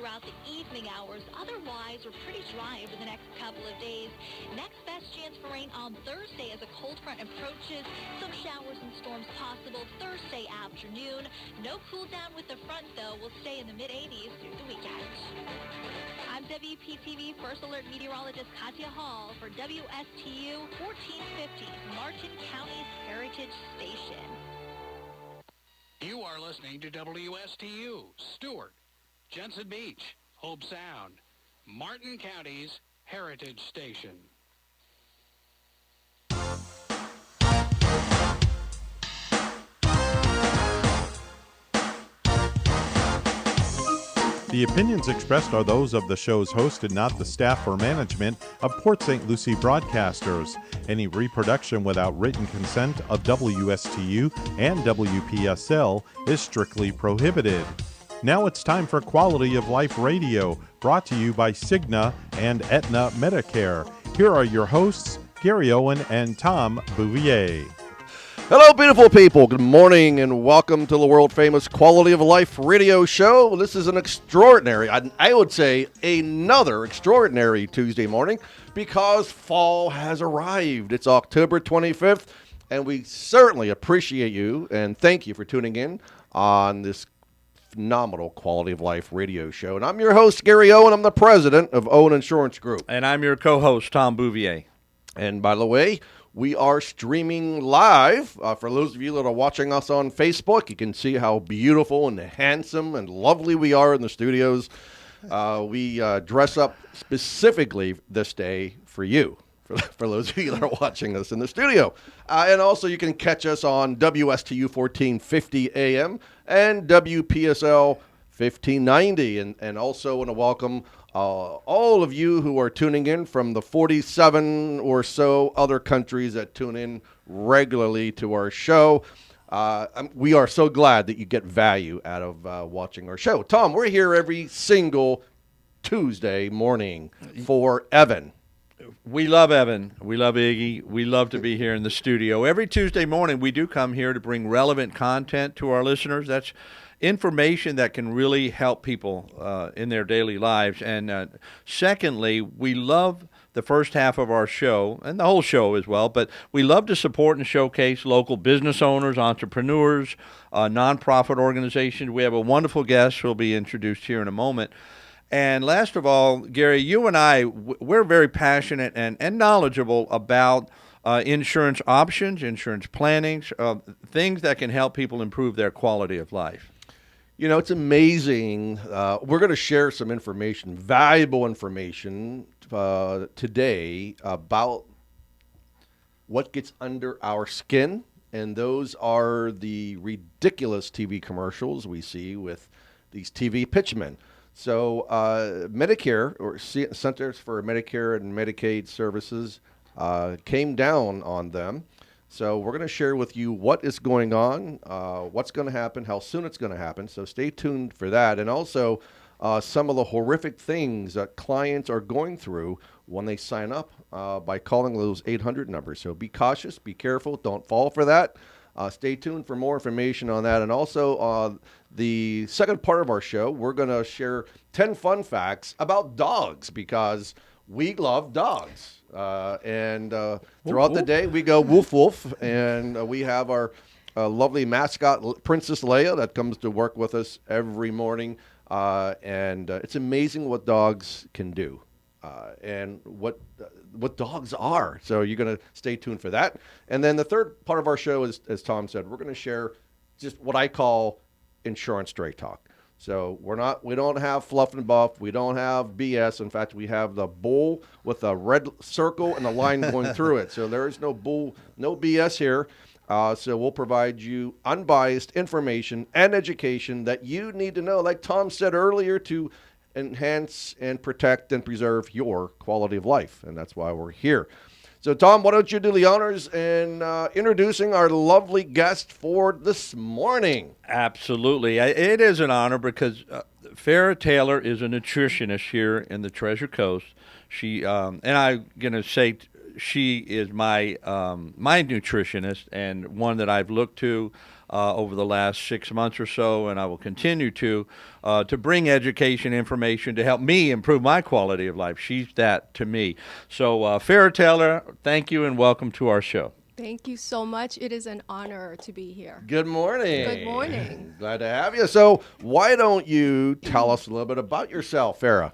throughout the evening hours. Otherwise, we're pretty dry over the next couple of days. Next best chance for rain on Thursday as a cold front approaches. Some showers and storms possible Thursday afternoon. No cool down with the front, though. We'll stay in the mid-80s through the weekend. I'm WPTV First Alert Meteorologist Katya Hall for WSTU 1450, Martin County's Heritage Station. You are listening to WSTU, Stewart, Jensen Beach, Hope Sound, Martin County's Heritage Station. The opinions expressed are those of the show's host and not the staff or management of Port St. Lucie Broadcasters. Any reproduction without written consent of WSTU and WPSL is strictly prohibited. Now it's time for Quality of Life Radio, brought to you by Cigna and Aetna Medicare. Here are your hosts, Gary Owen and Tom Bouvier. Hello, beautiful people. Good morning and welcome to the world-famous Quality of Life radio show. This is an extraordinary, I would say another extraordinary Tuesday morning because fall has arrived. It's October 25th, and we certainly appreciate you and thank you for tuning in on this phenomenal Quality of Life radio show. And I'm your host, Gary Owen. I'm the president of Owen Insurance Group. And I'm your co-host, Tom Bouvier. And by the way, we are streaming live. For those of you that are watching us on Facebook, you can see how beautiful and handsome and lovely we are in the studios. We dress up specifically this day for you, for those of you that are watching us in the studio. And also you can catch us on WSTU 1450 AM and WPSL 1590. And also want to welcome all of you who are tuning in from the 47 or so other countries that tune in regularly to our show. We are so glad that you get value out of watching our show. Tom, we're here every single Tuesday morning for Evan. We love Evan. We love Iggy. We love to be here in the studio. Every Tuesday morning, we do come here to bring relevant content to our listeners. That's information that can really help people in their daily lives. And secondly, we love the first half of our show, and the whole show as well, but we love to support and showcase local business owners, entrepreneurs, nonprofit organizations. We have a wonderful guest who will be introduced here in a moment. And last of all, Gary, you and I, we're very passionate and knowledgeable about insurance options, insurance planning, things that can help people improve their quality of life. You know, it's amazing. We're going to share some information, valuable information today about what gets under our skin. And those are the ridiculous TV commercials we see with these TV pitchmen. So Medicare, or Centers for Medicare and Medicaid Services, came down on them. So we're going to share with you what is going on, what's going to happen, how soon it's going to happen. So stay tuned for that. And also some of the horrific things that clients are going through when they sign up by calling those 800 numbers. So be cautious, be careful, don't fall for that. Stay tuned for more information on that. And also the second part of our show, we're going to share 10 fun facts about dogs because we love dogs. And throughout the day, we go woof woof. And we have our lovely mascot, Princess Leia, that comes to work with us every morning. And it's amazing what dogs can do. And what dogs are. So you're going to stay tuned for that. And then the third part of our show is, as Tom said, we're going to share just what I call insurance straight talk. So we don't have fluff and buff. We don't have BS. In fact, we have the bull with a red circle and a line going through it. So there is no bull, no BS here. So we'll provide you unbiased information and education that you need to know, like Tom said earlier, to enhance and protect and preserve your quality of life. And that's why we're here. So, Tom, why don't you do the honors in introducing our lovely guest for this morning? Absolutely. It is an honor because Phara Taylor is a nutritionist here in the Treasure Coast. She and I'm going to say she is my nutritionist and one that I've looked to over the last 6 months or so, and I will continue to bring education, information to help me improve my quality of life. She's that to me. So, Phara Taylor, thank you and welcome to our show. Thank you so much. It is an honor to be here. Good morning. Good morning. Glad to have you. So why don't you tell us a little bit about yourself, Phara?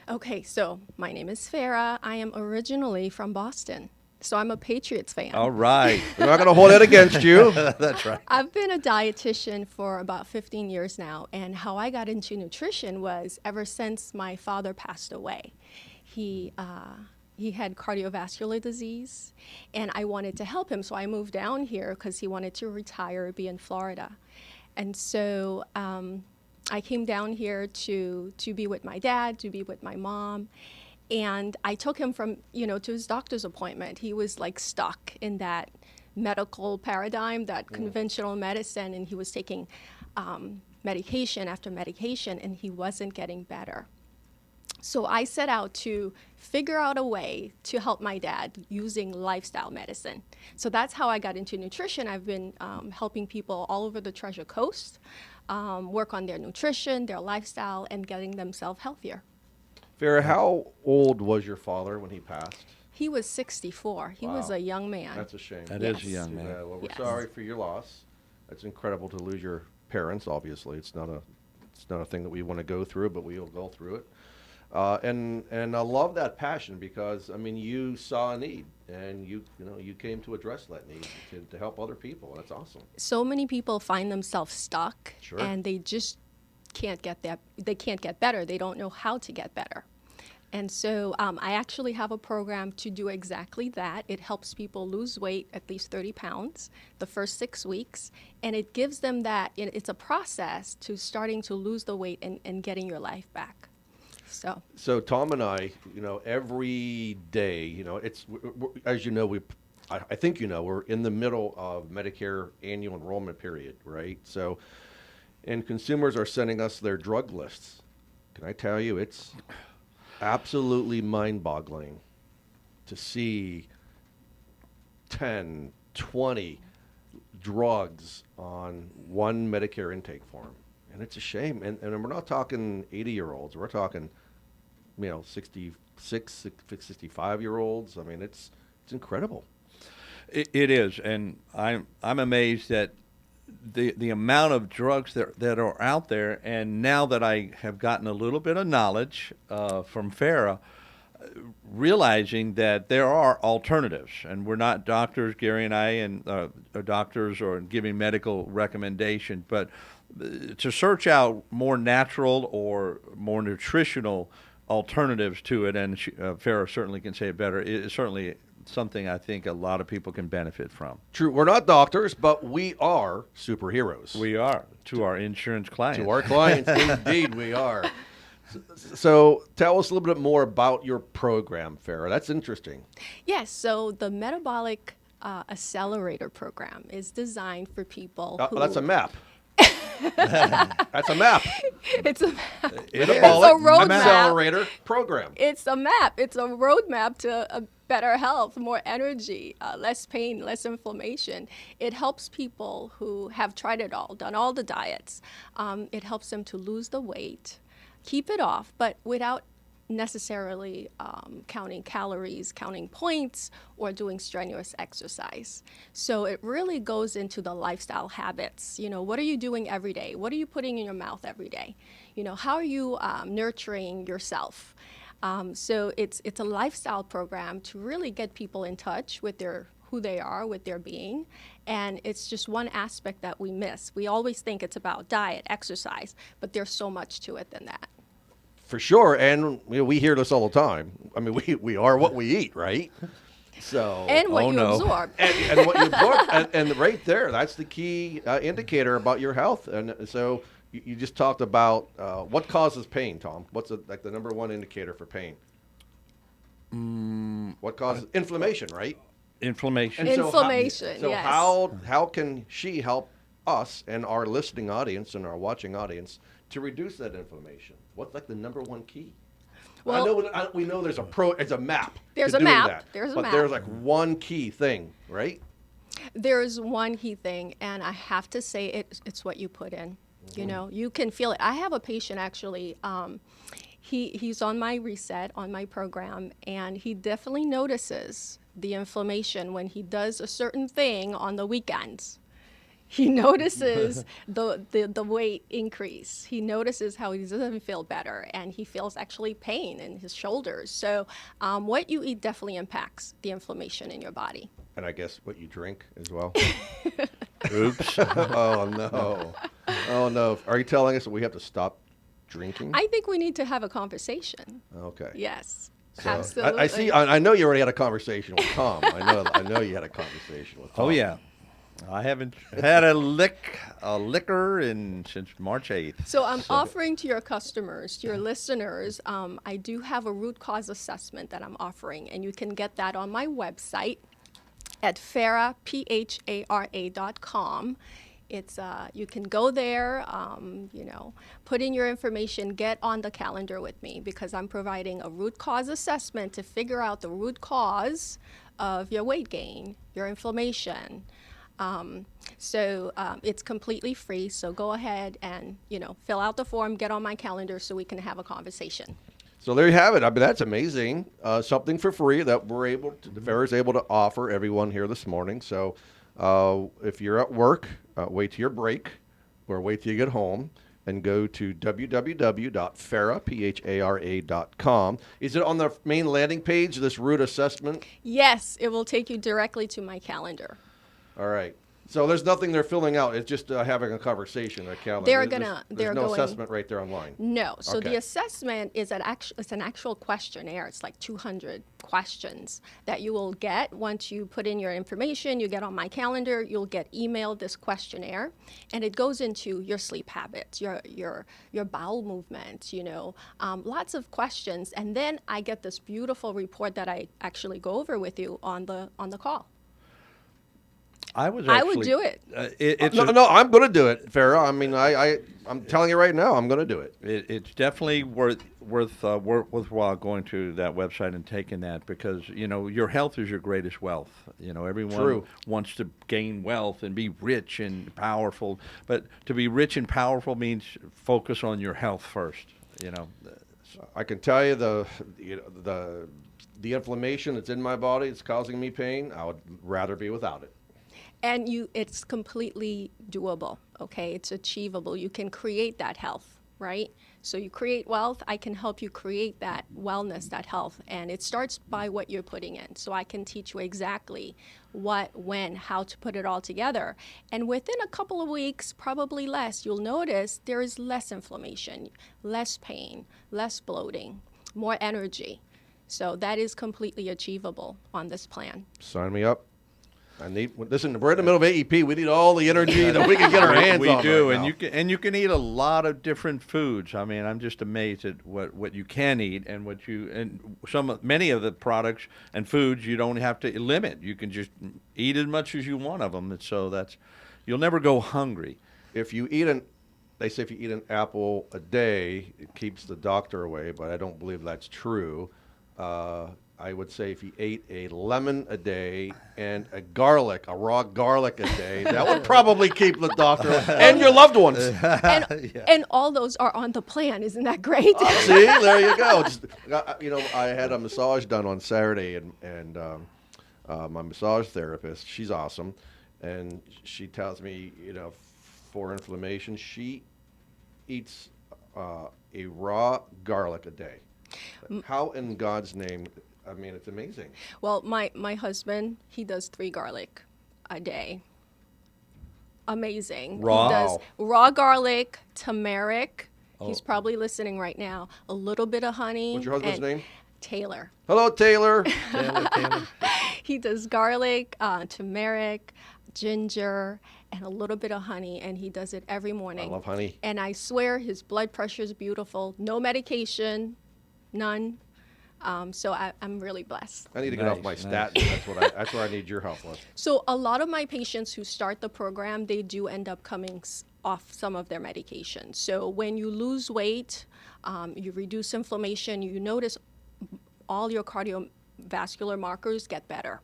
Okay, so my name is Phara. I am originally from Boston, so I'm a Patriots fan. All right. We're not going to hold it against you. That's right. I've been a dietitian for about 15 years now, and how I got into nutrition was ever since my father passed away. He had cardiovascular disease, and I wanted to help him, so I moved down here because he wanted to retire, be in Florida. And so I came down here to be with my dad, to be with my mom, and I took him from, to his doctor's appointment. He was like stuck in that medical paradigm, that conventional medicine, and he was taking medication after medication, and he wasn't getting better. So I set out to figure out a way to help my dad using lifestyle medicine. So that's how I got into nutrition. I've been helping people all over the Treasure Coast work on their nutrition, their lifestyle, and getting themselves healthier. Phara, how old was your father when he passed? He was 64. He was Wow. a young man. That's a shame. That Yes. is a young man. Yeah, well, we're Yes. sorry for your loss. It's incredible to lose your parents. Obviously, it's not a thing that we want to go through, but we'll go through it. And I love that passion because I mean you saw a need and you came to address that need to help other people. That's awesome. So many people find themselves stuck, Sure. and they just can't get that. They can't get better. They don't know how to get better. And so I actually have a program to do exactly that. It helps people lose weight, at least 30 pounds, the first 6 weeks. And it gives them that, it's a process to starting to lose the weight and getting your life back. So Tom and I, every day, it's as you know, I think we're in the middle of Medicare annual enrollment period, right? So, and consumers are sending us their drug lists. Can I tell you, it's absolutely mind-boggling to see 10, 20 drugs on one Medicare intake form. And it's a shame. And we're not talking 80-year-olds. We're talking, 66, 65-year-olds. I mean, it's incredible. It is, and I'm amazed that the amount of drugs that are out there. And now that I have gotten a little bit of knowledge from Phara, realizing that there are alternatives, and we're not doctors, Gary and I, and are doctors or giving medical recommendation, but to search out more natural or more nutritional alternatives to it, and Phara certainly can say it better, it's certainly something I think a lot of people can benefit from. True, we're not doctors, but we are superheroes. We are, to our insurance clients. To our clients, indeed we are. So tell us a little bit more about your program, Phara. That's interesting. Yes, so the Metabolic Accelerator Program is designed for people who... That's a map. That's a map. It's a Metabolic roadmap. Accelerator Program. It's a map. It's a roadmap to a better health, more energy, less pain, less inflammation. It helps people who have tried it all, done all the diets. It helps them to lose the weight, keep it off, but without necessarily counting calories, counting points, or doing strenuous exercise. So it really goes into the lifestyle habits. What are you doing every day? What are you putting in your mouth every day? How are you nurturing yourself? So it's a lifestyle program to really get people in touch with who they are, with their being. And it's just one aspect that we miss. We always think it's about diet, exercise, but there's so much to it than that. For sure, and we hear this all the time. I mean, we are what we eat, right? So And what you absorb. and what you absorb, and right there, that's the key indicator about your health. And so you just talked about what causes pain, Tom. What's the number one indicator for pain? What causes inflammation, right? Inflammation. And Inflammation, so yes. how can she help us and our listening audience and our watching audience to reduce that inflammation? What's the number one key? Well, we know there's a map. There's to a doing map. That, There's a but map. there's one key thing, right? There's one key thing, and I have to say it's what you put in. You know, you can feel it. I have a patient actually. He's on my reset on my program, and he definitely notices the inflammation when he does a certain thing on the weekends. He notices the weight increase. He notices how he doesn't feel better, and he feels actually pain in his shoulders. So what you eat definitely impacts the inflammation in your body. And I guess what you drink as well. Oops. Oh, no. Oh, no. Are you telling us that we have to stop drinking? I think we need to have a conversation. Okay. Yes, So, absolutely. I see. I know you already had a conversation with Tom. I know you had a conversation with Tom. Oh yeah, I haven't had a liquor since March 8th. So I'm offering to your customers, to your listeners, I do have a root cause assessment that I'm offering, and you can get that on my website at phara.com. It's you can go there, put in your information, get on the calendar with me, because I'm providing a root cause assessment to figure out the root cause of your weight gain, your inflammation. It's completely free. So go ahead and fill out the form, get on my calendar, so we can have a conversation. So there you have it. I mean, that's amazing. Something for free that the Phara is able to offer everyone here this morning. So if you're at work, wait till your break or wait till you get home and go to www.phara.com. Is it on the main landing page, this root assessment? Yes, it will take you directly to my calendar. All right. So there's nothing they're filling out. It's just having a conversation, a calendar. There's no assessment right there online. No. So Okay. the assessment is it's an actual questionnaire. It's like 200 questions that you will get once you put in your information. You get on my calendar. You'll get emailed this questionnaire, and it goes into your sleep habits, your bowel movements. Lots of questions, and then I get this beautiful report that I actually go over with you on the call. I would do it. No, I'm going to do it, Phara. I mean, I'm telling you right now, I'm going to do it. It's definitely worthwhile going to that website and taking that, because your health is your greatest wealth. Everyone True. wants to gain wealth and be rich and powerful, but to be rich and powerful means focus on your health first. I can tell you the inflammation that's in my body, it's causing me pain. I would rather be without it. And it's completely doable, okay? It's achievable. You can create that health, right? So you create wealth, I can help you create that wellness, that health. And it starts by what you're putting in. So I can teach you exactly what, when, how to put it all together. And within a couple of weeks, probably less, you'll notice there is less inflammation, less pain, less bloating, more energy. So that is completely achievable on this plan. Sign me up. Listen, we're in the middle of AEP. We need all the energy that we can get our hands on. We do, right and now. you can eat a lot of different foods. I mean, I'm just amazed at what you can eat, and many of the products and foods you don't have to limit. You can just eat as much as you want of them, and so you'll never go hungry. They say if you eat an apple a day, it keeps the doctor away, but I don't believe that's true. I would say if you ate a lemon a day and a raw garlic a day, that would probably keep the doctor and your loved ones. And all those are on the plan. Isn't that great? See, there you go. I had a massage done on Saturday, and my massage therapist, she's awesome, and she tells me, for inflammation, she eats a raw garlic a day. How in God's name? I mean, it's amazing. Well, my husband, he does 3 garlic a day. Amazing. Raw? He does raw garlic, turmeric. He's probably listening right now. A little bit of honey. What's your husband's name? Taylor. Hello, Taylor. Taylor. He does garlic, turmeric, ginger, and a little bit of honey, and he does it every morning. I love honey. And I swear his blood pressure is beautiful. No medication, none. So I'm really blessed. I need to get off my statin. That's where I need your help with. So a lot of my patients who start the program, they do end up coming off some of their medications. So when you lose weight, you reduce inflammation, you notice all your cardiovascular markers get better.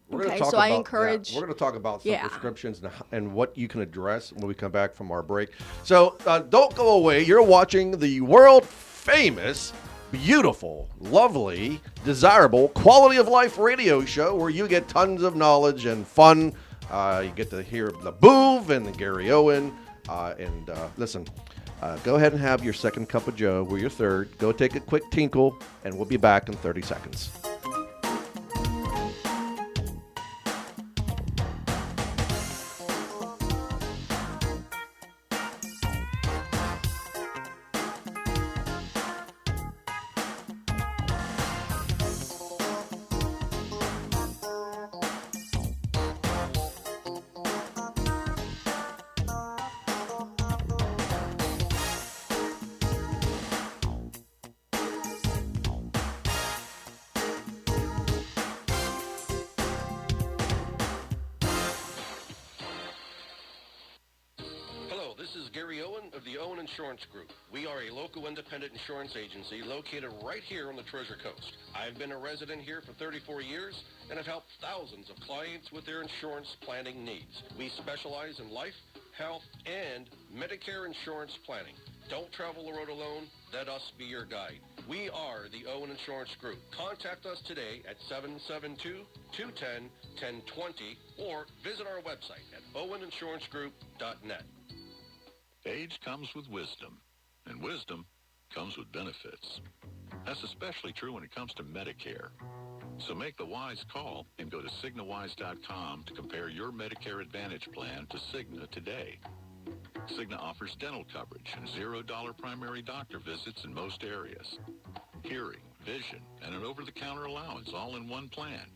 We're gonna Okay, talk so I about encourage- that. We're going to talk about some Yeah. prescriptions and what you can address when we come back from our break. So don't go away. You're watching the world famous, beautiful, lovely, desirable, quality of life radio show where you get tons of knowledge and fun. You get to hear the Boov and Gary Owen. Listen, go ahead and have your second cup of joe. We're your third. Go take a quick tinkle, and we'll be back in 30 seconds. Hello, this is Gary Owen of the Owen Insurance Group. We are a local independent insurance agency located right here on the Treasure Coast. I've been a resident here for 34 years and have helped thousands of clients with their insurance planning needs. We specialize in life, health, and Medicare insurance planning. Don't travel the road alone. Let us be your guide. We are the Owen Insurance Group. Contact us today at 772-210-1020 or visit our website at oweninsurancegroup.net. Age comes with wisdom, and wisdom comes with benefits. That's especially true when it comes to Medicare. So make the wise call and go to CignaWise.com to compare your Medicare Advantage plan to Cigna today. Cigna offers dental coverage and $0 primary doctor visits in most areas. Hearing, vision, and an over-the-counter allowance all in one plan.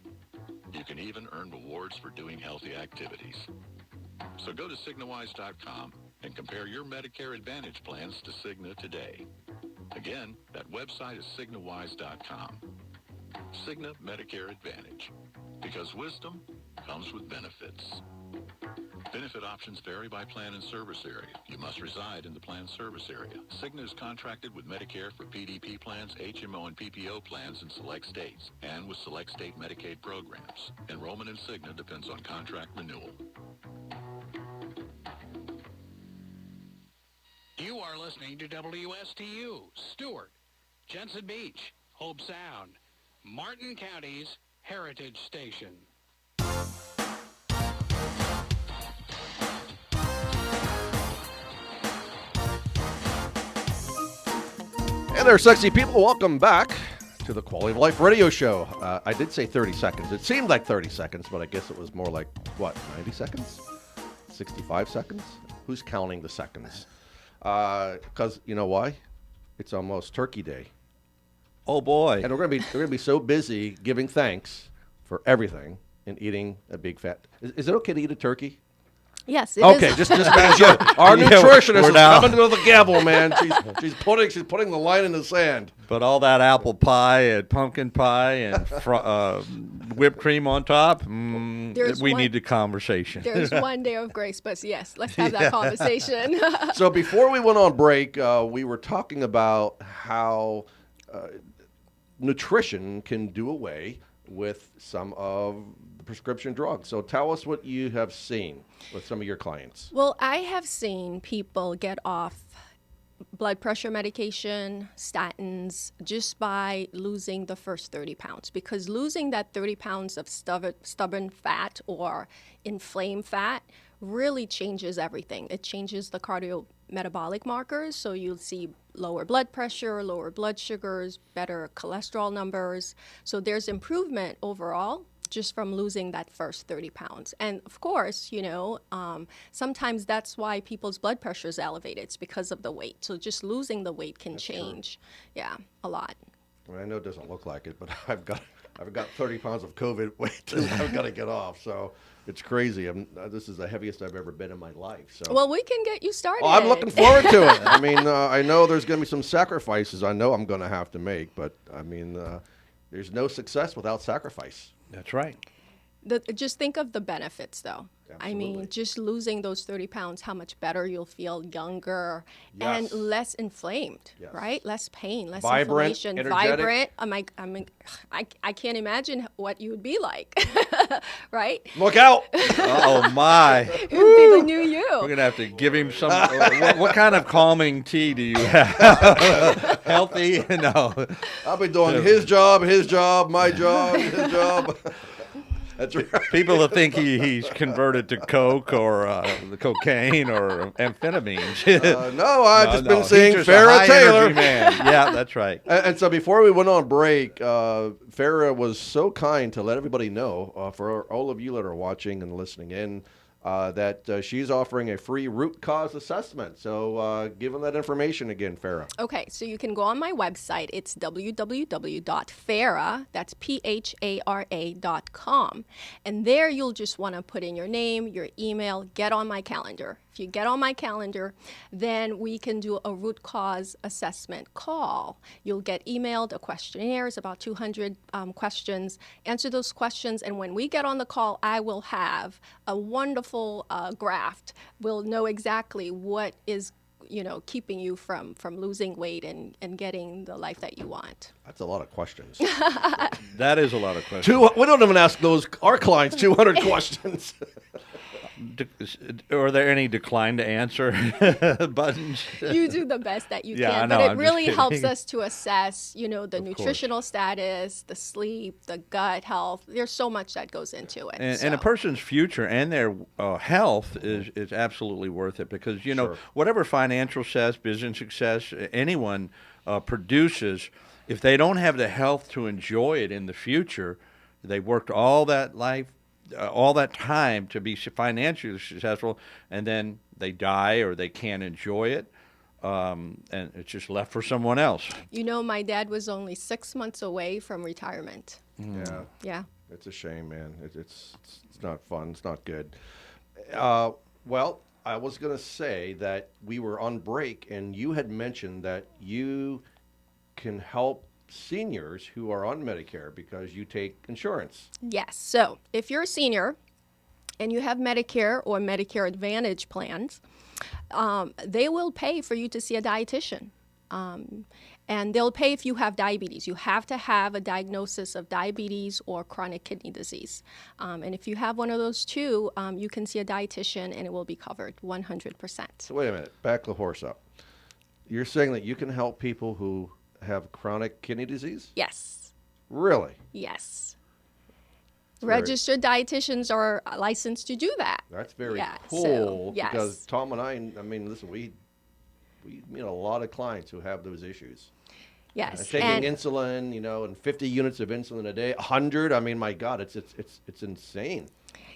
You can even earn rewards for doing healthy activities. So go to CignaWise.com and compare your Medicare Advantage plans to Cigna today. Again, that website is CignaWise.com. Cigna Medicare Advantage. Because wisdom comes with benefits. Benefit options vary by plan and service area. You must reside in the plan service area. Cigna is contracted with Medicare for PDP plans, HMO, and PPO plans in select states, and with select state Medicaid programs. Enrollment in Cigna depends on contract renewal. You are listening to WSTU, Stewart, Jensen Beach, Hope Sound, Martin County's Heritage Station. Hey there, sexy people. Welcome back to the Quality of Life radio show. I did say 30 seconds. It seemed like 30 seconds, but I guess it was more like, 90 seconds? 65 seconds? Who's counting the seconds? Because you know why? It's almost Turkey Day. Oh, boy. And we're gonna be so busy giving thanks for everything and eating a big fat. Is it okay to eat a turkey? Yes, it Okay, is. just making sure. Our Yeah, nutritionist we're is now- coming to the gavel, man. She's putting the line in the sand. But all that apple pie and pumpkin pie and whipped cream on top, There's we one- need a conversation. There's one day of grace, but yes, let's have that conversation. So before we went on break, we were talking about how nutrition can do away with some of the prescription drugs. So tell us what you have seen with some of your clients. Well, I have seen people get off blood pressure medication, statins, just by losing the first 30 pounds. Because losing that 30 pounds of stubborn fat or inflamed fat really changes everything. It changes the cardiometabolic markers, so you'll see lower blood pressure, lower blood sugars, better cholesterol numbers. So there's improvement overall just from losing that first 30 pounds. And of course, sometimes that's why people's blood pressure is elevated. It's because of the weight. So just losing the weight can change, a lot. I know it doesn't look like it, but I've got 30 pounds of COVID weight too. I've got to get off. So it's crazy. This is the heaviest I've ever been in my life. So. Well, we can get you started. Oh, I'm looking forward to it. I mean, I know there's going to be some sacrifices I know I'm going to have to make, but I mean, there's no success without sacrifice. That's right. Just think of the benefits, though. I mean, just losing those 30 pounds, how much better you'll feel, younger and Yes. less inflamed, Yes. right? Less pain, less Vibrant, inflammation, energetic. vibrant. I can't imagine what you would be like, right? Look out! Oh my! It would be the new you. We're gonna have to give him some. What kind of calming tea do you have? Healthy? No. I'll be doing his job, my job, his job. That's right. People that think he's converted to coke or the cocaine or amphetamines. No, I've just been he's seeing just a Phara high Taylor. energy man. Yeah, that's right. And so before we went on break, Phara was so kind to let everybody know, for all of you that are watching and listening in, that she's offering a free root cause assessment. So give them that information again, Phara. Okay, so you can go on my website. It's www.phara, that's phara.com. And there you'll just want to put in your name, your email, get on my calendar. If you get on my calendar, then we can do a root cause assessment call. You'll get emailed a questionnaire. It's about 200 questions. Answer those questions, and when we get on the call, I will have a wonderful graph. We'll know exactly what is keeping you from losing weight and getting the life that you want. That's a lot of questions. That is a lot of questions. We don't even ask our clients 200 questions. Are there any decline to answer buttons? You do the best that you Yeah, can, I know, but it I'm just really helps kidding. us to assess, the nutritional status, the sleep, the gut health. There's so much that goes into it. And a person's future and their health is absolutely worth it because, Sure. whatever financial success, business success, anyone produces, if they don't have the health to enjoy it in the future, they worked all that life, all that time to be financially successful, and then they die or they can't enjoy it, and it's just left for someone else. My dad was only 6 months away from retirement. Yeah. Yeah. It's a shame, man. It's not fun. It's not good. Well, I was going to say that we were on break, and you had mentioned that you can help seniors who are on Medicare because you take insurance. Yes. So if you're a senior and you have Medicare or Medicare Advantage plans, they will pay for you to see a dietitian. And they'll pay if you have diabetes. You have to have a diagnosis of diabetes or chronic kidney disease. And if you have one of those two, you can see a dietitian and it will be covered 100%. So wait a minute. Back the horse up. You're saying that you can help people who have chronic kidney disease? Yes. Really? Yes. very- Registered dietitians are licensed to do that. That's very Yeah, cool so, yes. because Tom and I mean, listen, we meet a lot of clients who have those issues. Yes. Taking insulin, and 50 units of insulin a day, 100. I mean, my God, it's insane.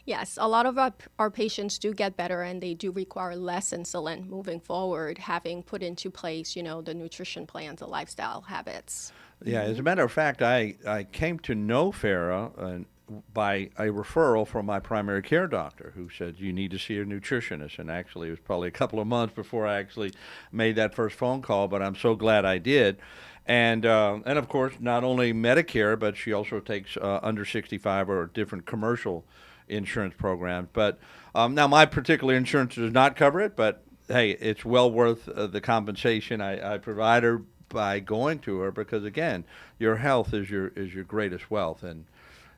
Yes, a lot of our patients do get better and they do require less insulin moving forward, having put into place, the nutrition plans, the lifestyle habits. Yeah, as a matter of fact, I came to know Phara by a referral from my primary care doctor who said, you need to see a nutritionist. And actually, it was probably a couple of months before I actually made that first phone call, but I'm so glad I did. And of course, not only Medicare, but she also takes under 65 or different commercial insurance programs. But now my particular insurance does not cover it, but hey, it's well worth the compensation I provide her by going to her because, again, your health is your greatest wealth, and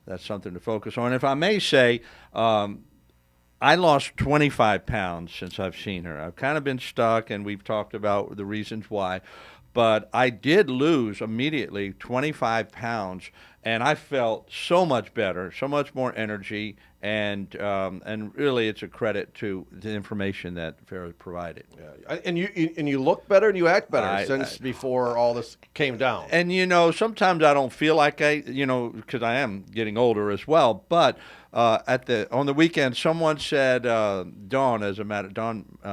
that's something to focus on. If I may say, I lost 25 pounds since I've seen her. I've kind of been stuck, and we've talked about the reasons why. But I did lose immediately 25 pounds, and I felt so much better, so much more energy, and really it's a credit to the information that Phara provided. Yeah. And you look better and you act better since before all this came down. And sometimes I don't feel like because I am getting older as well. But on the weekend, someone said Dawn,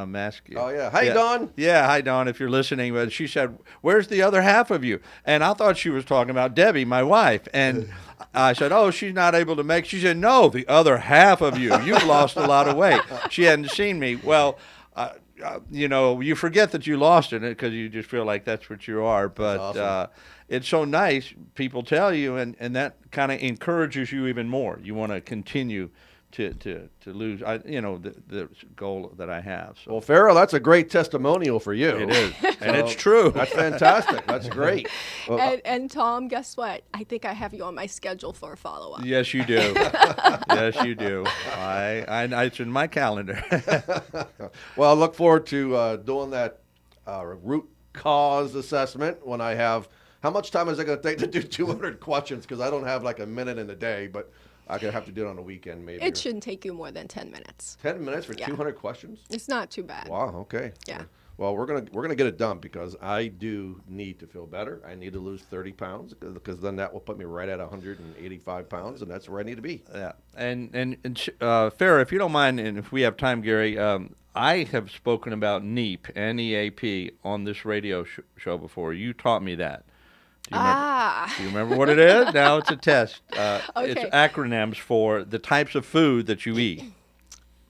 Mask. Oh yeah, hey Dawn. Yeah, hi Dawn. If you're listening, but she said, "Where's the other half of you?" And I thought she was talking about Debbie, my wife. And I said, "Oh, she's not able to make." She said, "No, the other half of you. You've lost a lot of weight." She hadn't seen me. Well. You forget that you lost it because you just feel like that's what you are. But awesome. It's so nice. People tell you, and that kind of encourages you even more. You want to continue to lose. The goal that I have. So. Well, Pharaoh, that's a great testimonial for you. It is, and it's true. That's fantastic. That's great. Well, And Tom, guess what? I think I have you on my schedule for a follow-up. Yes, you do. Yes, you do. It's in my calendar. well, I look forward to doing that root cause assessment when I have. How much time is it going to take to do 200 questions? Because I don't have like a minute in a day, but I'm going to have to do it on the weekend maybe. It shouldn't take you more than 10 minutes. 10 minutes for 200 questions? It's not too bad. Wow, okay. Yeah. Well, we're gonna get it done because I do need to feel better. I need to lose 30 pounds because then that will put me right at 185 pounds, and that's where I need to be. Yeah. And Phara, if you don't mind, and if we have time, Gary, I have spoken about NEAP, N-E-A-P, on this radio show before. You taught me that. Do you remember what it is? Now it's a test. It's acronyms for the types of food that you eat.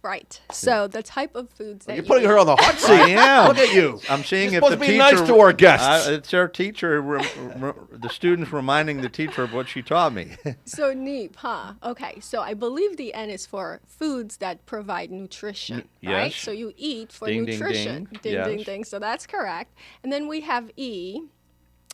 Right. So the type of foods that you're putting her on the hot seat. I am. Look at you. I'm seeing you're if the supposed to be teacher. Nice to our guests. It's our teacher. The students reminding the teacher of what she taught me. So NEAP, huh? Okay. So I believe the N is for foods that provide nutrition, right? Yes. So you eat for Ding, ding, nutrition. ding. Ding, Yes. ding, ding. So that's correct. And then we have E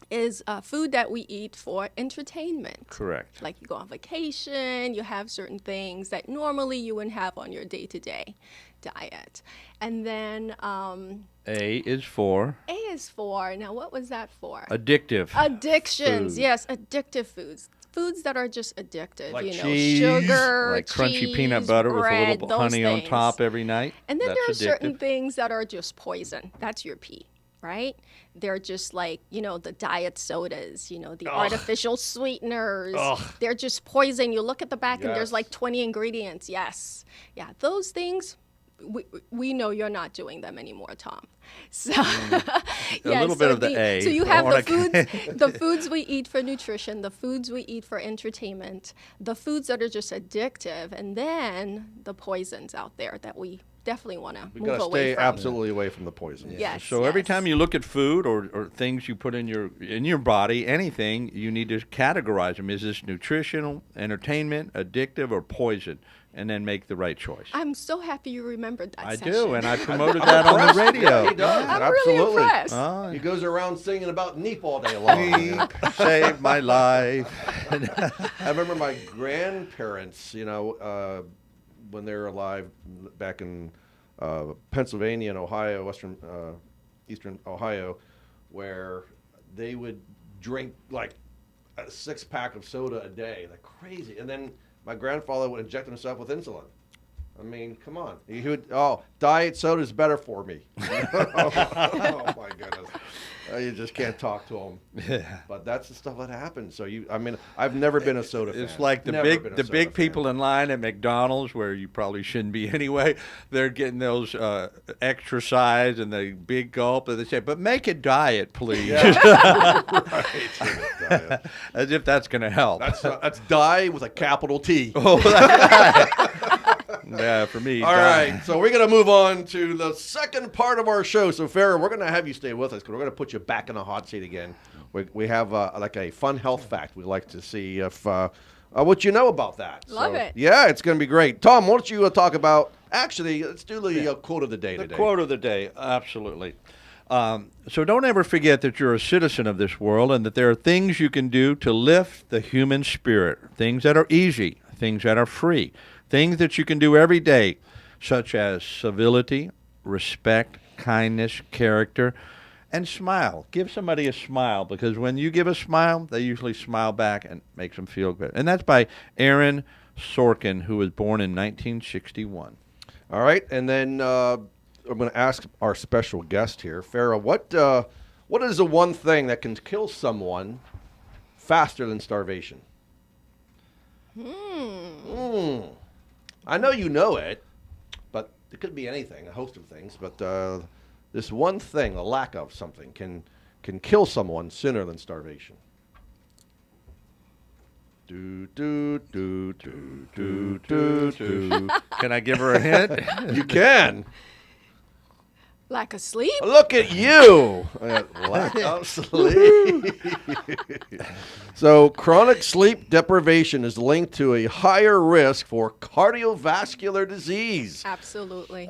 is food that we eat for entertainment. Correct. Like you go on vacation, you have certain things that normally you wouldn't have on your day-to-day diet. And then A is for now what was that for? addictive. Addictions, food. yes, addictive foods. Foods that are just addictive, Like cheese, sugar, like crunchy cheese, peanut butter bread, with a little those honey on things. top every night. And then That's there are certain addictive. things that are just poison. That's your P, right? They're just like, the diet sodas, the artificial sweeteners. They're just poison. You look at the back and there's Yes. like 20 ingredients. Yes. Yeah, those things, we know you're not doing them anymore, Tom. So A little bit of the A. So you I have wanna- the foods we eat for nutrition, the foods we eat for entertainment, the foods that are just addictive, and then the poisons out there that we definitely want to We've move got to away stay from. absolutely away from the poison. Yes. So every yes. time you look at food or things you put in your body, anything, you need to categorize them. Is this nutritional, entertainment, addictive, or poison? And then make the right choice. I'm so happy you remembered that I session. do, and I promoted that on the radio. He does. I'm absolutely. really impressed. Oh, He goes around singing about NEAP all day long. saved my life. I remember my grandparents, when they were alive back in Pennsylvania and Ohio, eastern Ohio, where they would drink like a 6-pack of soda a day, like crazy. And then my grandfather would inject himself with insulin. I mean, come on. He would, diet soda is better for me. oh my goodness. You just can't talk to him. Yeah. But that's the stuff that happens. So I've never been a soda fan. It's like the Never been a big soda fan. people in line at McDonald's, where you probably shouldn't be anyway. They're getting those extra size and the big gulp, and they say, "But make it diet, please," Right. as if that's going to help. That's die with a capital T. Yeah, for me. All right, so we're going to move on to the second part of our show. So, Phara, we're going to have you stay with us because we're going to put you back in the hot seat again. We have like a fun health fact we'd like to see if what you know about that. Love it. Yeah, it's going to be great. Tom, why don't you talk about, actually, let's do the quote of the day The today. quote of the day, absolutely. So don't ever forget that you're a citizen of this world and that there are things you can do to lift the human spirit, things that are easy, things that are free, things that you can do every day, such as civility, respect, kindness, character, and smile. Give somebody a smile, because when you give a smile, they usually smile back and makes them feel good. And that's by Aaron Sorkin, who was born in 1961. All right, and then I'm going to ask our special guest here, Phara, what is the one thing that can kill someone faster than starvation? I know you know it, but it could be anything, a host of things. But this one thing, the lack of something, can kill someone sooner than starvation. Do do do do do do do. Can I give her a hint? You can. Lack of sleep? Look at you. Lack of sleep. So chronic sleep deprivation is linked to a higher risk for cardiovascular disease, Absolutely.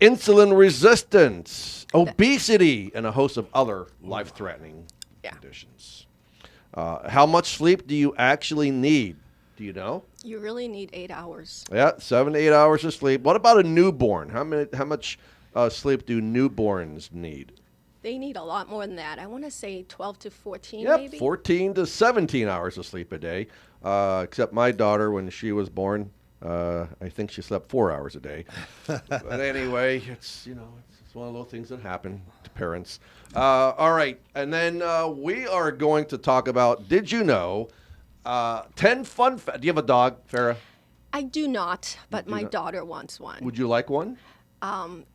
insulin resistance, obesity, and a host of other life-threatening conditions. How much sleep do you actually need? Do you know? You really need 8 hours. Yeah, 7 to 8 hours of sleep. What about a newborn? How much sleep do newborns need? They need a lot more than that. I want to say 12 to 14 Yep, maybe. 14 to 17 hours of sleep a day. Except my daughter, when she was born, I think she slept 4 hours a day. But anyway, it's one of those things that happen to parents. All right, and then we are going to talk about, did you know, 10 fun facts. Do you have a dog, Phara? I do not, but my daughter wants one. Would you like one?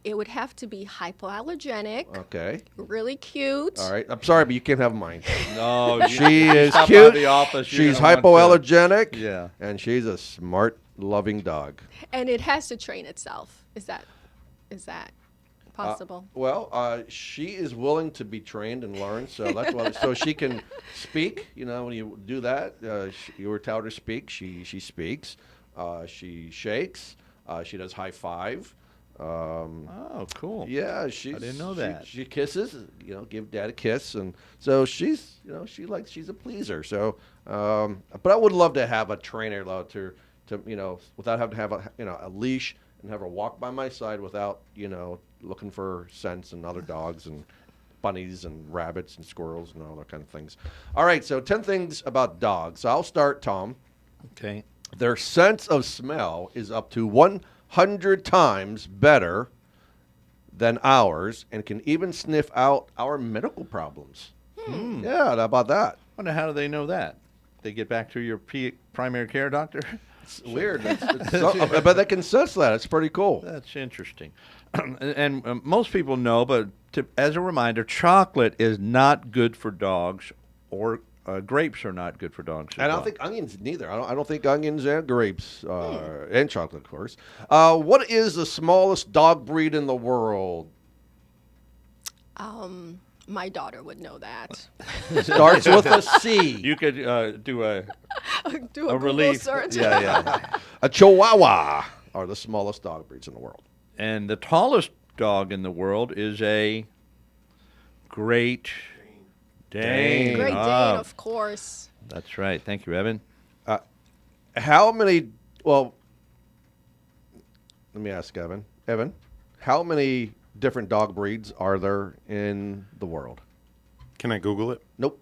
It would have to be hypoallergenic, Okay. really cute. All right. I'm sorry, but you can't have mine. No, She is stop by cute. the office, you're She's gonna want to- hypoallergenic. Yeah. And she's a smart, loving dog. And it has to train itself. Is that possible? She is willing to be trained and learn, so that's why. So she can speak. When you do that, you were taught her to speak. She speaks. She shakes. She does high five. Oh, cool. Yeah, I didn't know that. She kisses. Give dad a kiss, and so she's she's a pleaser. So, but I would love to have a trainer though to without having to have a leash and have her walk by my side without looking for scents and other dogs and bunnies and rabbits and squirrels and all that kind of things. All right, so 10 things about dogs. So I'll start, Tom. Okay. Their sense of smell is up to 100 times better than ours and can even sniff out our medical problems. Yeah, how about that? Wonder how do they know that? They get back to your primary care doctor? It's weird. But they can sense that. It's pretty cool. That's interesting. And most people know, but as a reminder, chocolate is not good for dogs, or grapes are not good for dogs. And I don't think onions neither. I don't think onions and grapes and chocolate, of course. What is the smallest dog breed in the world? My daughter would know that. Starts with a C. You could do a Do a Google relief. search. Yeah. A Chihuahua are the smallest dog breeds in the world. And the tallest dog in the world is a Great Dane. Great Dane, Ah, of course. that's right. Thank you, Evan. How many? Well, let me ask Evan. Evan, how many different dog breeds are there in the world? Can I Google it? Nope.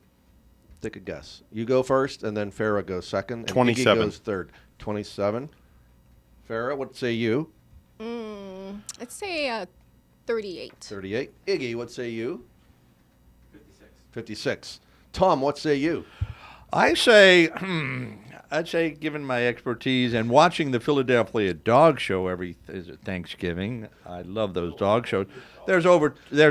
Take a guess. You go first, and then Phara goes second. And 27. Iggy goes third. 27. Phara, what say you? Let's say 38. 38. Iggy, what say you? 56. Tom, what say you? I'd say, given my expertise and watching the Philadelphia Dog Show every Thanksgiving, I love those dog shows. There's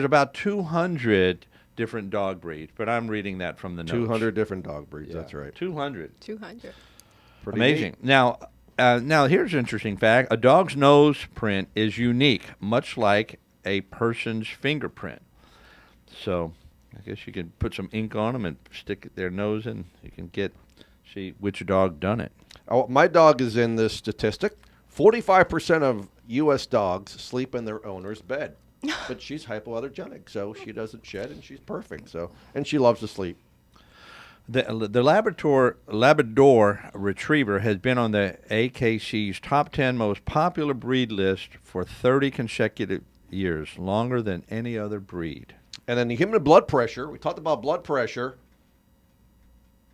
about 200 different dog breeds, but I'm reading that from the notes. 200 different dog breeds. That's right. 200. 200. Pretty Amazing. neat. Now here's an interesting fact. A dog's nose print is unique, much like a person's fingerprint. So I guess you can put some ink on them and stick their nose in. You can see which dog done it. Oh, my dog is in this statistic. 45% of U.S. dogs sleep in their owner's bed. But she's hypoallergenic, so she doesn't shed, and she's perfect. And she loves to sleep. The Labrador Retriever has been on the AKC's top 10 most popular breed list for 30 consecutive years, longer than any other breed. And then the human blood pressure, we talked about blood pressure,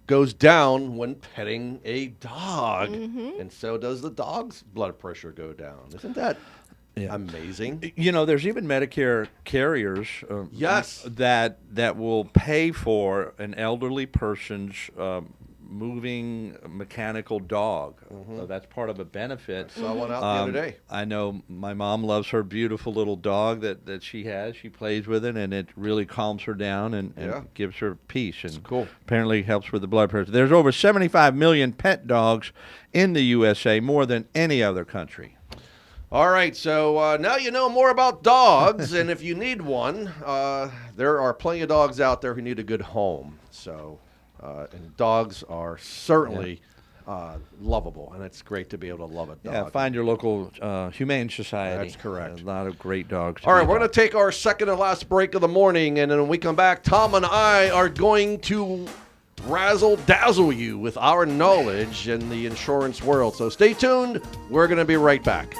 goes down when petting a dog. And so does the dog's blood pressure go down. Isn't that amazing? There's even Medicare carriers Yes. that will pay for an elderly person's moving mechanical dog. That's part of a benefit. Saw one out the other day. I know my mom loves her beautiful little dog that she has. She plays with it, and it really calms her down and gives her peace. And cool. Apparently helps with the blood pressure. There's over 75 million pet dogs in the USA, more than any other country. All right, so now you know more about dogs, and if you need one, there are plenty of dogs out there who need a good home. So, and dogs are certainly lovable, and it's great to be able to love a dog. Yeah, find your local humane society. That's correct. A lot of great dogs. All right, we're going to take our second and last break of the morning, and then when we come back, Tom and I are going to razzle-dazzle you with our knowledge in the insurance world. So stay tuned. We're going to be right back.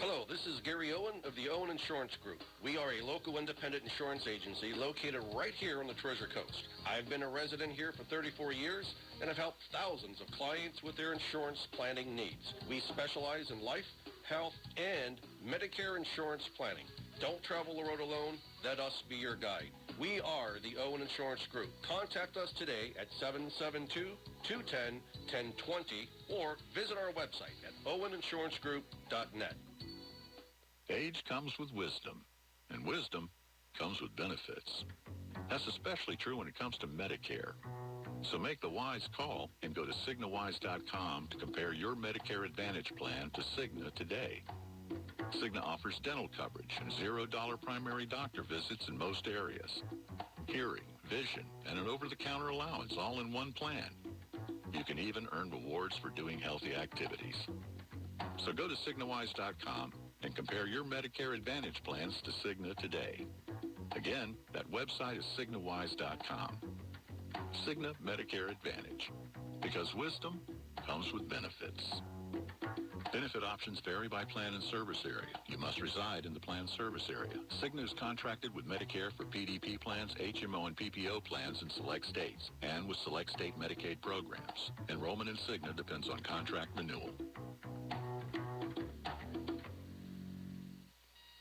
Hello, this is Gary Owen of the Owen Insurance Group. We are a local independent insurance agency located right here on the Treasure Coast. I've been a resident here for 34 years and have helped thousands of clients with their insurance planning needs. We specialize in life, health, and Medicare insurance planning. Don't travel the road alone. Let us be your guide. We are the Owen Insurance Group. Contact us today at 772-210-1020 or visit our website at oweninsurancegroup.net. Age comes with wisdom, and wisdom comes with benefits. That's especially true when it comes to Medicare. So make the wise call and go to CignaWise.com to compare your Medicare Advantage plan to Cigna today. Cigna offers dental coverage and $0 primary doctor visits in most areas. Hearing, vision, and an over-the-counter allowance all in one plan. You can even earn rewards for doing healthy activities. So go to CignaWise.com and compare your Medicare Advantage plans to Cigna today. Again, that website is CignaWise.com. Cigna Medicare Advantage, because wisdom comes with benefits. Benefit options vary by plan and service area. You must reside in the plan service area. Cigna is contracted with Medicare for PDP plans, HMO, and PPO plans in select states, and with select state Medicaid programs. Enrollment in Cigna depends on contract renewal.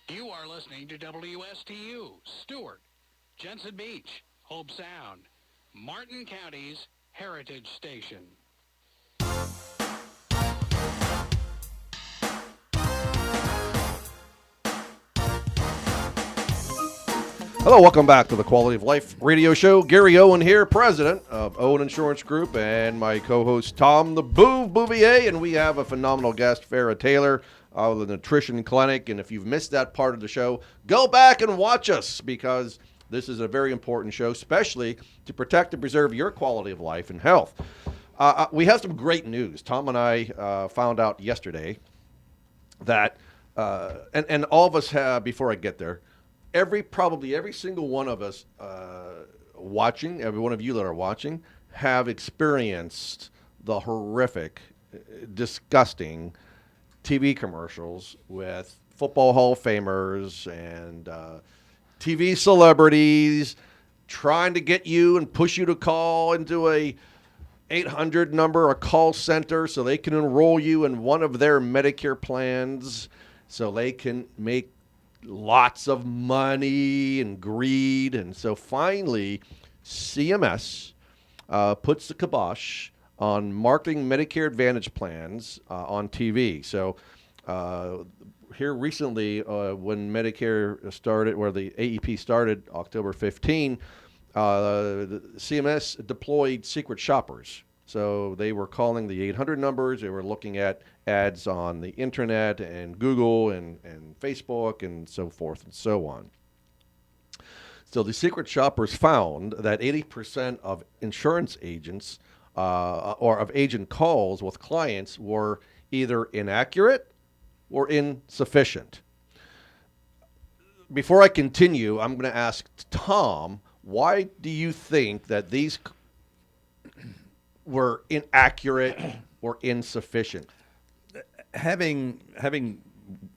You are listening to WSTU, Stewart, Jensen Beach, Hope Sound, Martin County's Heritage Station. Hello, welcome back to the Quality of Life radio show. Gary Owen here, president of Owen Insurance Group, and my co-host Tom the Bouvier, and we have a phenomenal guest, Phara Taylor, of the Nutrition Clinic. And if you've missed that part of the show, go back and watch us, because this is a very important show, especially to protect and preserve your quality of life and health. We have some great news. Tom and I found out yesterday that, and all of us have, before I get there, probably every single one of us watching, every one of you that are watching, have experienced the horrific, disgusting TV commercials with football Hall of Famers and TV celebrities trying to get you and push you to call into a 800 number, a call center, so they can enroll you in one of their Medicare plans so they can make lots of money and greed. And so finally, CMS puts the kibosh on marketing Medicare Advantage plans on TV. So here recently, when Medicare started, where the AEP started, October 15, CMS deployed secret shoppers. So they were calling the 800 numbers. They were looking at ads on the internet and Google and Facebook and so forth and so on. So the secret shoppers found that 80% of insurance agents or of agent calls with clients were either inaccurate or insufficient. Before I continue, I'm going to ask Tom, why do you think that these were inaccurate or insufficient? Having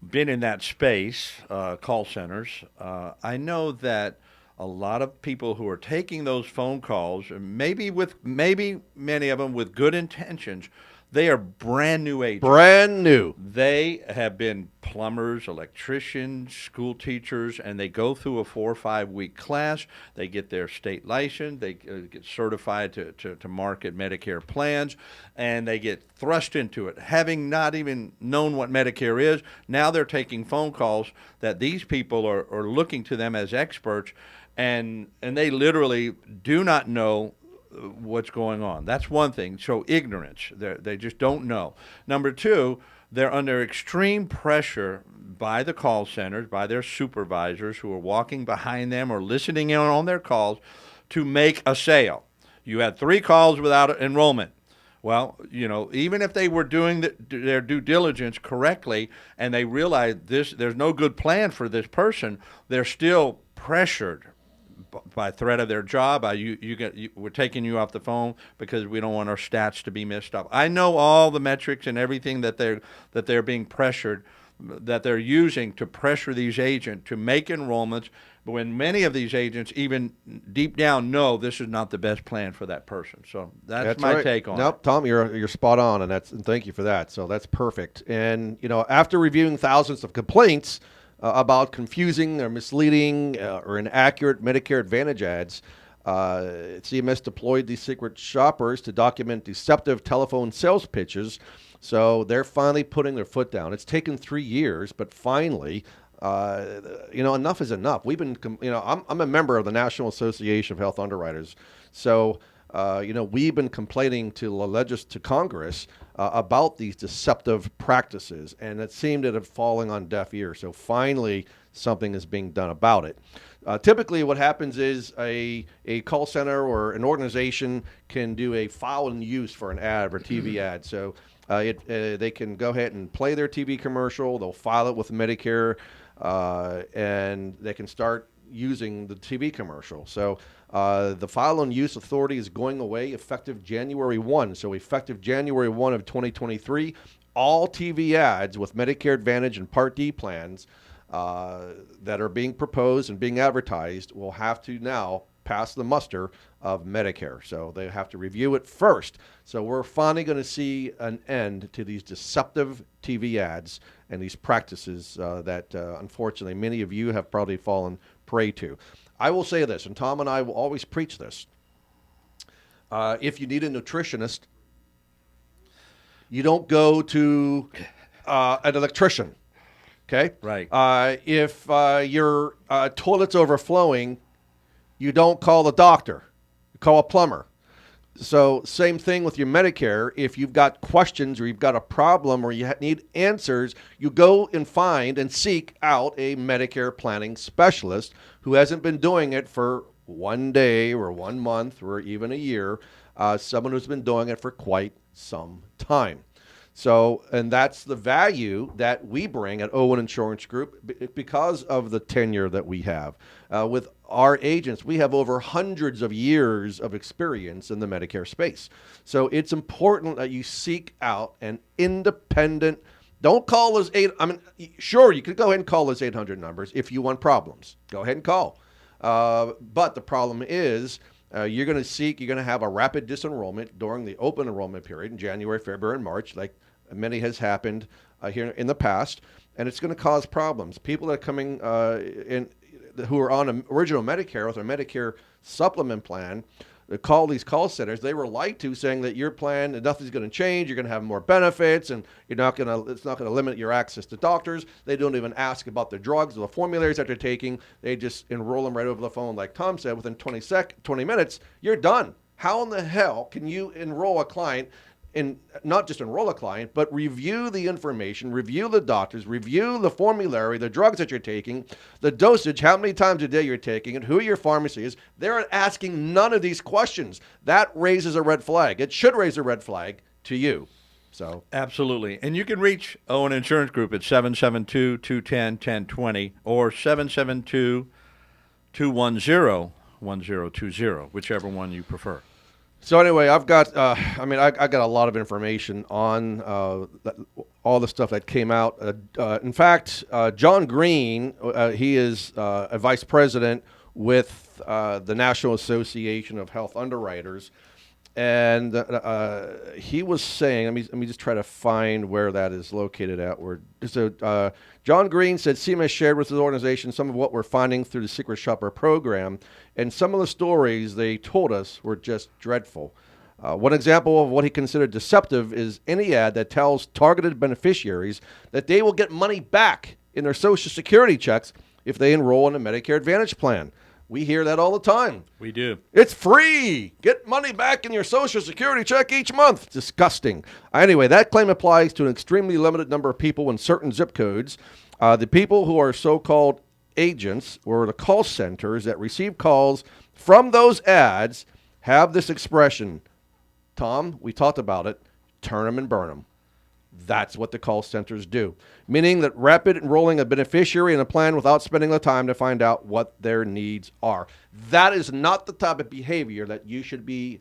been in that space, call centers, I know that a lot of people who are taking those phone calls, maybe many of them with good intentions, they are brand new agents. Brand new. They have been plumbers, electricians, school teachers, and they go through a 4 or 5 week class. They get their state license. They get certified to market Medicare plans, and they get thrust into it. Having not even known what Medicare is, now they're taking phone calls that these people are looking to them as experts, and they literally do not know what's going on. That's one thing. So ignorance. They just don't know. Number two, they're under extreme pressure by the call centers, by their supervisors who are walking behind them or listening in on their calls to make a sale. You had 3 calls without enrollment. Well, even if they were doing their due diligence correctly and they realized there's no good plan for this person, they're still pressured by threat of their job. We're taking you off the phone because we don't want our stats to be messed up. I know all the metrics and everything that they're being pressured, that they're using to pressure these agents to make enrollments, but when many of these agents even deep down know this is not the best plan for that person. So that's my right. take on it. Nope, Tom, you're spot on, and thank you for that. So that's perfect. And after reviewing thousands of complaints about confusing or misleading or inaccurate Medicare Advantage ads, CMS deployed these secret shoppers to document deceptive telephone sales pitches. So they're finally putting their foot down. It's taken 3 years, but finally, enough is enough. We've been, I'm a member of the National Association of Health Underwriters. So, we've been complaining to Congress about these deceptive practices, and it seemed to have fallen on deaf ears. So finally, something is being done about it. Typically, what happens is a call center or an organization can do a file and use for an ad or TV ad. So they can go ahead and play their TV commercial. They'll file it with Medicare, and they can start using the TV commercial. So the file and use authority is going away effective January 1. So effective January 1 of 2023, all TV ads with Medicare Advantage and Part D plans that are being proposed and being advertised will have to now pass the muster of Medicare. So they have to review it first. So we're finally going to see an end to these deceptive TV ads and these practices that unfortunately many of you have probably fallen prey to. I will say this, and Tom and I will always preach this. If you need a nutritionist, you don't go to an electrician. Okay? Right. If your toilet's overflowing, you don't call the doctor. You call a plumber. So same thing with your Medicare. If you've got questions or you've got a problem or you need answers, you go and find and seek out a Medicare planning specialist who hasn't been doing it for 1 day or 1 month or even a year, someone who's been doing it for quite some time. So, and that's the value that we bring at Owen Insurance Group because of the tenure that we have. With our agents, we have over hundreds of years of experience in the Medicare space. So it's important that you seek out an independent, don't call those sure, you could go ahead and call those 800 numbers if you want problems. Go ahead and call. But the problem is, you're going to have a rapid disenrollment during the open enrollment period in January, February, and March, like many has happened here in the past, and it's going to cause problems. People that are coming in who are on an original Medicare with a Medicare supplement plan, they call these call centers. They were lied to, saying that your plan, nothing's going to change. You're going to have more benefits, and it's not going to limit your access to doctors. They don't even ask about the drugs or the formularies that they're taking. They just enroll them right over the phone, like Tom said. Within 20 minutes, you're done. How in the hell can you enroll a client? And not just enroll a client, but review the information, review the doctors, review the formulary, the drugs that you're taking, the dosage, how many times a day you're taking it, who your pharmacy is. They're asking none of these questions. That raises a red flag. It should raise a red flag to you. So absolutely. And you can reach Owen Insurance Group at 772-210-1020 or 772-210-1020, whichever one you prefer. So anyway, I've got, I got a lot of information on all the stuff that came out. In fact, John Green, he is a vice president with the National Association of Health Underwriters, and he was saying, let me just try to find where that is located at. So John Green said CMS shared with his organization some of what we're finding through the Secret Shopper program, and some of the stories they told us were just dreadful. One example of what he considered deceptive is any ad that tells targeted beneficiaries that they will get money back in their Social Security checks if they enroll in a Medicare Advantage plan. We hear that all the time. We do. It's free. Get money back in your Social Security check each month. Disgusting. Anyway, that claim applies to an extremely limited number of people in certain zip codes. The people who are so-called agents or the call centers that receive calls from those ads have this expression. Tom, we talked about it. Turn them and burn them. That's what the call centers do, meaning that rapid enrolling a beneficiary in a plan without spending the time to find out what their needs are. That is not the type of behavior that you should be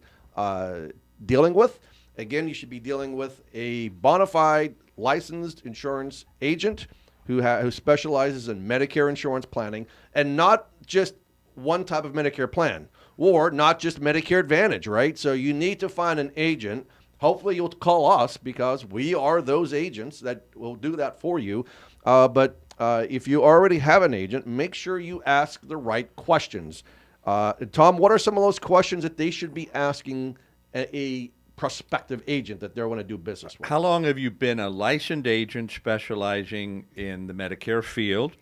dealing with. Again, you should be dealing with a bona fide licensed insurance agent who specializes in Medicare insurance planning, and not just one type of Medicare plan, or not just Medicare Advantage, right? So you need to find an agent. Hopefully you'll call us because we are those agents that will do that for you. But if you already have an agent, make sure you ask the right questions. Tom, what are some of those questions that they should be asking a prospective agent that they're going to do business with? How long have you been a licensed agent specializing in the Medicare field?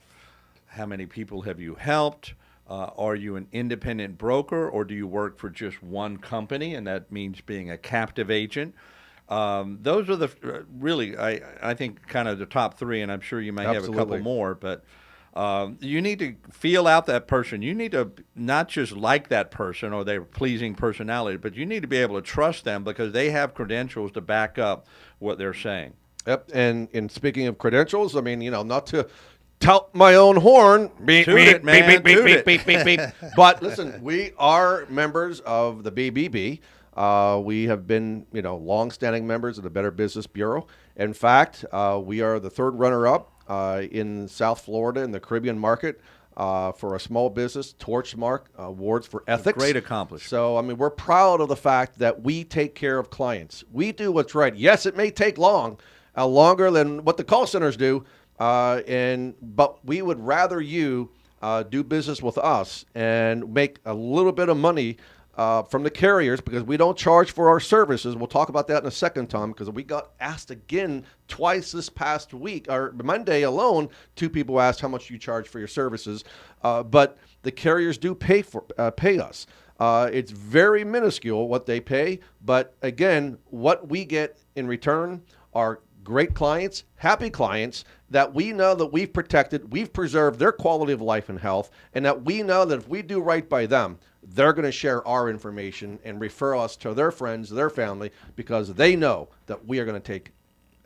How many people have you helped? Are you an independent broker, or do you work for just one company, and that means being a captive agent? Those are the really, I think, kind of the top three, and I'm sure you may have a couple more, but you need to feel out that person. You need to not just like that person or their pleasing personality, but you need to be able to trust them because they have credentials to back up what they're saying. Yep, and speaking of credentials, I mean, not to tout my own horn. Beep, Toot beep, it, man. beep, beep, Toot beep, it. beep, beep, beep, beep. But listen, we are members of the BBB. We have been, long-standing members of the Better Business Bureau. In fact, we are the third runner-up in South Florida in the Caribbean market for a small business Torchmark Awards for Ethics. Great accomplishment. So, we're proud of the fact that we take care of clients. We do what's right. Yes, it may take longer than what the call centers do. But we would rather you do business with us and make a little bit of money from the carriers because we don't charge for our services. We'll talk about that in a second, Tom, because we got asked again twice this past week, or Monday alone, 2 people asked how much you charge for your services. But the carriers do pay us. It's very minuscule what they pay, but again, what we get in return are great clients, happy clients that we know that we've protected, we've preserved their quality of life and health, and that we know that if we do right by them, they're going to share our information and refer us to their friends, their family, because they know that we are going to take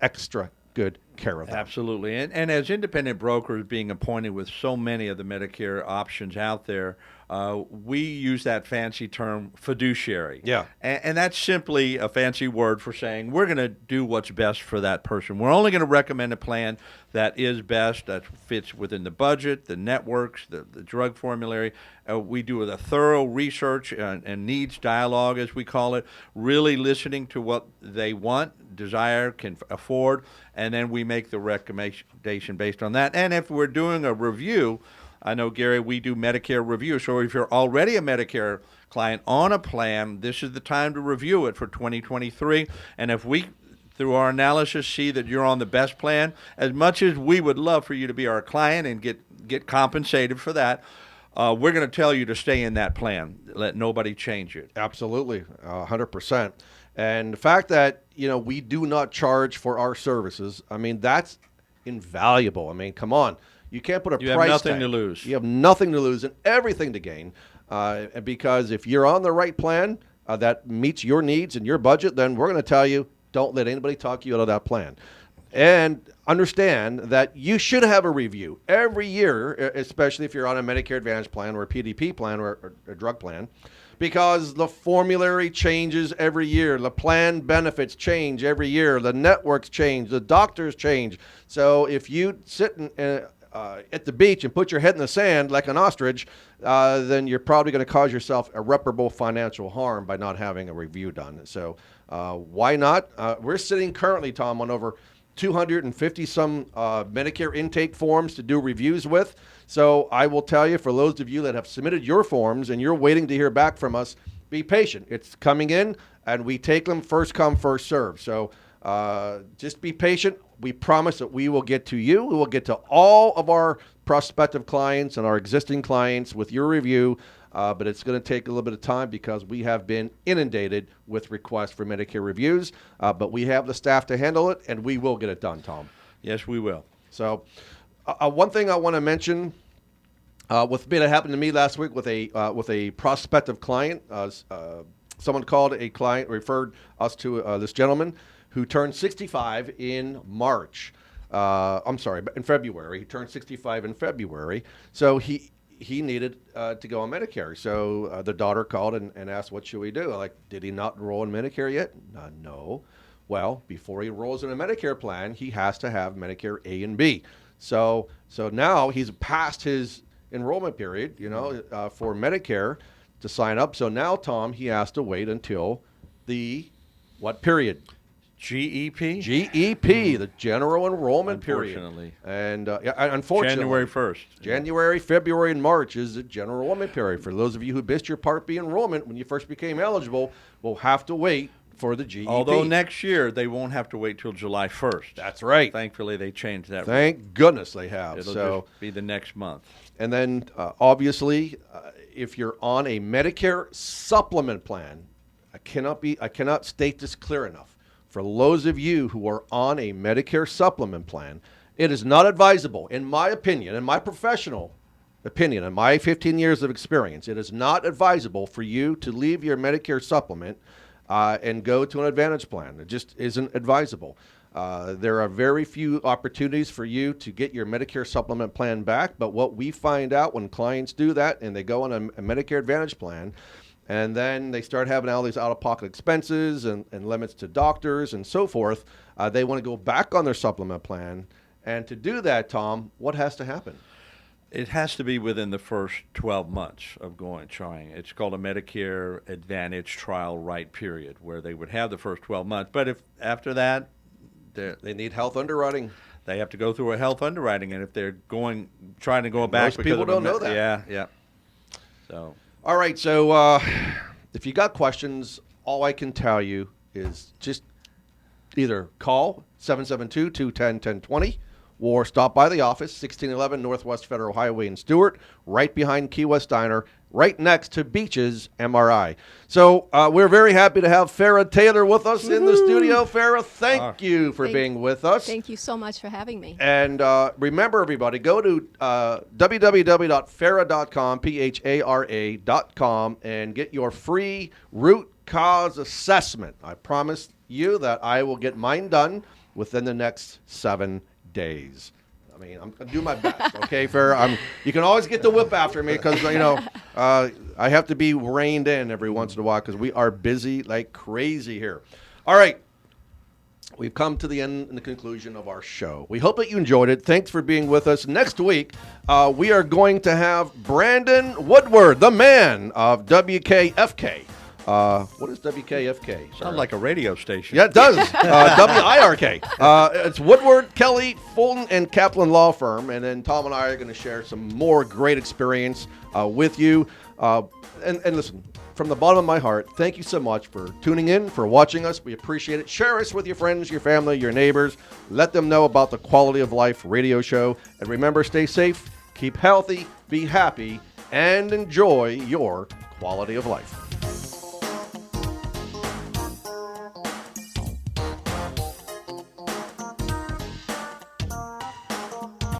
extra good care of them. Absolutely. And as independent brokers being appointed with so many of the Medicare options out there, we use that fancy term fiduciary. Yeah. And that's simply a fancy word for saying we're going to do what's best for that person. We're only going to recommend a plan that is best, that fits within the budget, the networks, the drug formulary. We do a thorough research and needs dialogue, as we call it, really listening to what they want, desire, can afford, and then we make the recommendation based on that. And if we're doing a review, I know, Gary, we do Medicare review. So if you're already a Medicare client on a plan, this is the time to review it for 2023. And if we, through our analysis, see that you're on the best plan, as much as we would love for you to be our client and get compensated for that, we're going to tell you to stay in that plan. Let nobody change it. Absolutely, 100%. And the fact that, we do not charge for our services, that's invaluable. Come on. You can't put a price tag. You have nothing to lose. You have nothing to lose and everything to gain. Because if you're on the right plan that meets your needs and your budget, then we're going to tell you, don't let anybody talk you out of that plan. And understand that you should have a review every year, especially if you're on a Medicare Advantage plan or a PDP plan or a drug plan, because the formulary changes every year. The plan benefits change every year. The networks change. The doctors change. So if you sit at the beach and put your head in the sand like an ostrich, then you're probably going to cause yourself irreparable financial harm by not having a review done. So why not? We're sitting currently, Tom, on over 250 some Medicare intake forms to do reviews with. So I will tell you, for those of you that have submitted your forms and you're waiting to hear back from us, be patient. It's coming in, and we take them first come, first serve. So just be patient. We promise that we will get to you. We will get to all of our prospective clients and our existing clients with your review, but it's going to take a little bit of time because we have been inundated with requests for Medicare reviews, but we have the staff to handle it, and we will get it done, Tom. Yes, we will. So one thing I want to mention with that happened to me last week with a prospective client. Someone called a client, referred us to this gentleman who turned 65 in March. In February. He turned 65 in February. So he needed to go on Medicare. So the daughter called and asked, what should we do? Like, did he not enroll in Medicare yet? No. Well, before he enrolls in a Medicare plan, he has to have Medicare A and B. So now he's past his enrollment period, for Medicare to sign up. So now, Tom, he has to wait until the what period? GEP? GEP, the general enrollment period. Unfortunately. And unfortunately. January 1st. January, February, and March is the general enrollment period. For those of you who missed your Part B enrollment when you first became eligible, will have to wait for the GEP. Although next year they won't have to wait till July 1st. That's right. Thankfully, they changed that. Thank goodness they have. It'll just be the next month. And then, obviously, if you're on a Medicare supplement plan, I cannot state this clear enough. For those of you who are on a Medicare supplement plan, it is not advisable, in my opinion, in my professional opinion, in my 15 years of experience, it is not advisable for you to leave your Medicare supplement and go to an Advantage plan. It just isn't advisable. There are very few opportunities for you to get your Medicare supplement plan back, but what we find out when clients do that and they go on a Medicare Advantage plan, and then they start having all these out-of-pocket expenses and limits to doctors and so forth, they want to go back on their supplement plan. And to do that, Tom, what has to happen? It has to be within the first 12 months of trying. It's called a Medicare Advantage trial right period, where they would have the first 12 months. But if after that, they need health underwriting. They have to go through a health underwriting, and if they're trying to go back, most people don't know that. Yeah. So. All right, so if you got questions, all I can tell you is just either call 772-210-1020 or stop by the office, 1611 Northwest Federal Highway in Stewart, right behind Key West Diner, right next to Beaches MRI. So we're very happy to have Phara Taylor with us in the studio. Phara, thank you for being with us. Thank you so much for having me. And remember, everybody, go to www.phara.com, PHARA.com, and get your free root cause assessment. I promise you that I will get mine done within the next 7 days. I mean, I'm going to do my best, okay, Phara? You can always get the whip after me because, I have to be reined in every once in a while because we are busy like crazy here. All right. We've come to the end and the conclusion of our show. We hope that you enjoyed it. Thanks for being with us. Next week, we are going to have Brandon Woodward, the man of WKFK. What is WKFK? Sounds like a radio station. Yeah, it does. WIRK. It's Woodward, Kelly, Fulton, and Kaplan Law Firm. And then Tom and I are going to share some more great experience with you. And listen, from the bottom of my heart, thank you so much for tuning in, for watching us. We appreciate it. Share us with your friends, your family, your neighbors. Let them know about the Quality of Life radio show. And remember, stay safe, keep healthy, be happy, and enjoy your quality of life.